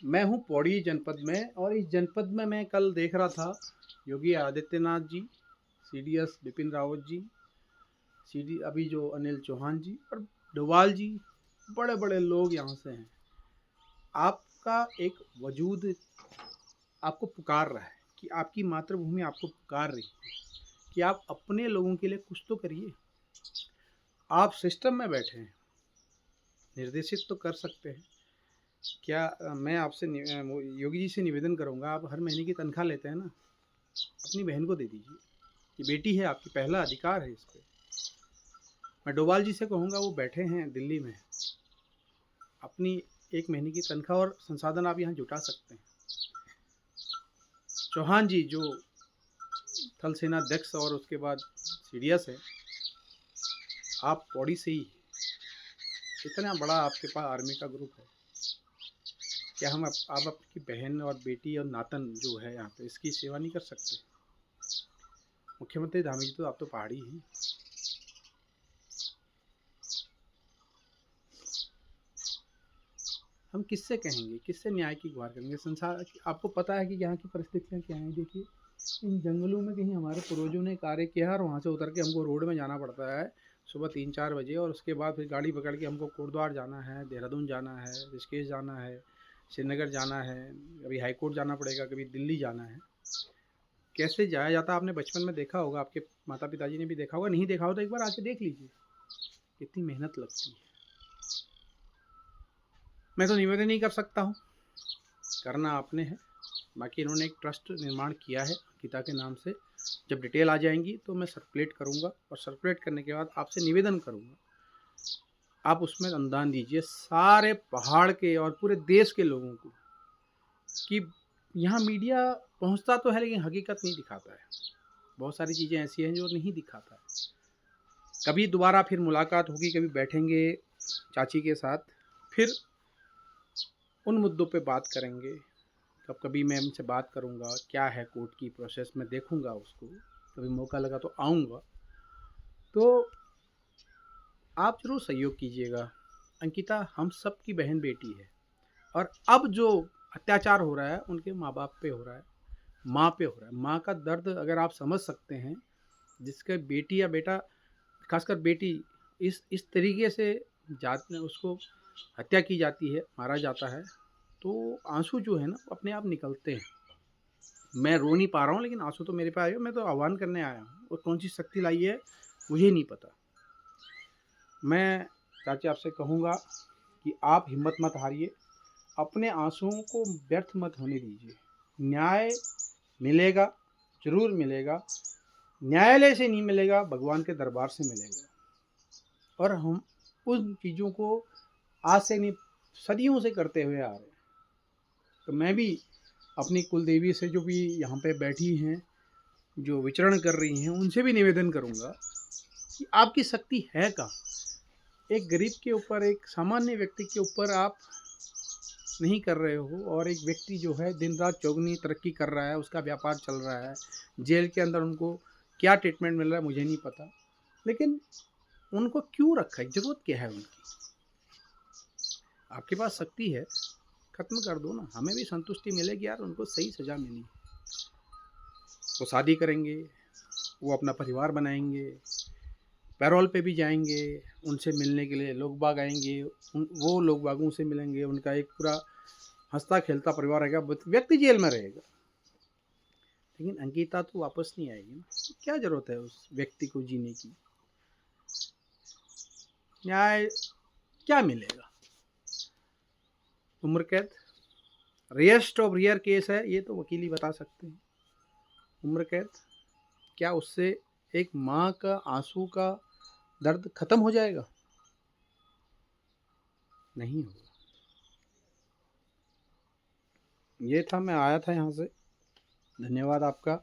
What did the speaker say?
मैं हूँ पौड़ी जनपद में, और इस जनपद में मैं कल देख रहा था योगी आदित्यनाथ जी, सीडीएस बिपिन रावत जी, सीडी अभी जो अनिल चौहान जी और डोभाल जी, बड़े बड़े लोग यहाँ से हैं। आपका एक वजूद आपको पुकार रहा है कि आपकी मातृभूमि आपको पुकार रही है कि आप अपने लोगों के लिए कुछ तो करिए। आप सिस्टम में बैठे हैं, निर्देशित तो कर सकते हैं। क्या मैं आपसे योगी जी से निवेदन करूंगा, आप हर महीने की तनख्वाह लेते हैं ना, अपनी बहन को दे दीजिए। ये बेटी है आपकी, पहला अधिकार है इस पे। मैं डोभाल जी से कहूँगा, वो बैठे हैं दिल्ली में, अपनी एक महीने की तनख्वाह और संसाधन आप यहाँ जुटा सकते हैं। चौहान जी जो थल सेना अध्यक्ष और उसके बाद सीडीएस है, आप पौड़ी से ही, इतना बड़ा आपके पास आर्मी का ग्रुप है। क्या आप आपकी बहन और बेटी और नातन जो है यहाँ पे, इसकी सेवा नहीं कर सकते? मुख्यमंत्री धामी जी तो आप तो पहाड़ी हैं। हम किससे कहेंगे, किससे न्याय की गुहार करेंगे? संसार, आपको पता है कि यहाँ की परिस्थितियाँ क्या हैं। देखिए, इन जंगलों में कहीं हमारे पूर्वजों ने कार्य किया है और वहाँ से उतर के हमको रोड में जाना पड़ता है सुबह 3-4 बजे, और उसके बाद फिर गाड़ी पकड़ के हमको कोटद्वार जाना है, देहरादून जाना है, ऋषिकेश जाना है, श्रीनगर जाना है, कभी हाईकोर्ट जाना पड़ेगा, कभी दिल्ली जाना है। कैसे जाया जाता? आपने बचपन में देखा होगा, आपके माता पिताजी ने भी देखा होगा, नहीं देखा हो तो एक बार आके देख लीजिए, कितनी मेहनत लगती है। मैं तो निवेदन नहीं कर सकता हूँ, करना आपने है। बाकी इन्होंने एक ट्रस्ट निर्माण किया है गीता के नाम से, जब डिटेल आ जाएंगी तो मैं सर्कुलेट करूँगा, और सर्कुलेट करने के बाद आपसे निवेदन करूँगा, आप उसमें अनुदान दीजिए सारे पहाड़ के और पूरे देश के लोगों को। कि यहाँ मीडिया पहुँचता तो है लेकिन हकीकत नहीं दिखाता है, बहुत सारी चीज़ें ऐसी हैं जो नहीं दिखाता है। कभी दोबारा फिर मुलाकात होगी, कभी बैठेंगे चाची के साथ, फिर उन मुद्दों पे बात करेंगे। कभी मैं उनसे बात करूँगा, क्या है कोर्ट की प्रोसेस में देखूँगा उसको, कभी मौका लगा तो आऊँगा। तो आप ज़रूर सहयोग कीजिएगा। अंकिता हम सब की बहन बेटी है, और अब जो अत्याचार हो रहा है उनके माँ बाप पे हो रहा है, माँ पे हो रहा है। माँ का दर्द अगर आप समझ सकते हैं, जिसके बेटी या बेटा, खासकर बेटी, इस तरीके से जात में उसको हत्या की जाती है, मारा जाता है, तो आंसू जो है ना अपने आप निकलते हैं। मैं रो नहीं पा रहा हूँ लेकिन आंसू तो मेरे पे आए। मैं तो आह्वान करने आया हूँ, और कौन सी शक्ति लाई है मुझे नहीं पता। मैं चाचा आपसे कहूँगा कि आप हिम्मत मत हारिए, अपने आंसुओं को व्यर्थ मत होने दीजिए। न्याय मिलेगा, जरूर मिलेगा। न्यायालय से नहीं मिलेगा, भगवान के दरबार से मिलेगा। और हम उन चीज़ों को आज से नहीं, सदियों से करते हुए आ रहे हैं। तो मैं भी अपनी कुल देवी से, जो भी यहाँ पे बैठी हैं, जो विचरण कर रही हैं, उनसे भी निवेदन करूँगा कि आपकी शक्ति है कहाँ। एक गरीब के ऊपर, एक सामान्य व्यक्ति के ऊपर आप नहीं कर रहे हो, और एक व्यक्ति जो है दिन रात चौगुनी तरक्की कर रहा है, उसका व्यापार चल रहा है, जेल के अंदर उनको क्या ट्रीटमेंट मिल रहा है मुझे नहीं पता, लेकिन उनको क्यों रखा है, ज़रूरत क्या है उनकी? आपके पास शक्ति है, ख़त्म कर दो ना, हमें भी संतुष्टि मिलेगी यार, उनको सही सज़ा मिली। वो शादी करेंगे, वो अपना परिवार बनाएंगे, पैरोल पे भी जाएंगे, उनसे मिलने के लिए लोग बाग आएंगे, वो लोग बागों से मिलेंगे, उनका एक पूरा हंसता खेलता परिवार रहेगा। व्यक्ति जेल में रहेगा लेकिन अंकिता तो वापस नहीं आएगी ना, तो क्या ज़रूरत है उस व्यक्ति को जीने की? न्याय क्या मिलेगा? उम्र कैद, रेयरस्ट ऑफ रेयर केस है ये, तो वकील ही बता सकते हैं। उम्र कैद, क्या उससे एक माँ का आंसू का दर्द खत्म हो जाएगा? नहीं होगा। ये था, मैं आया था यहाँ से। धन्यवाद आपका।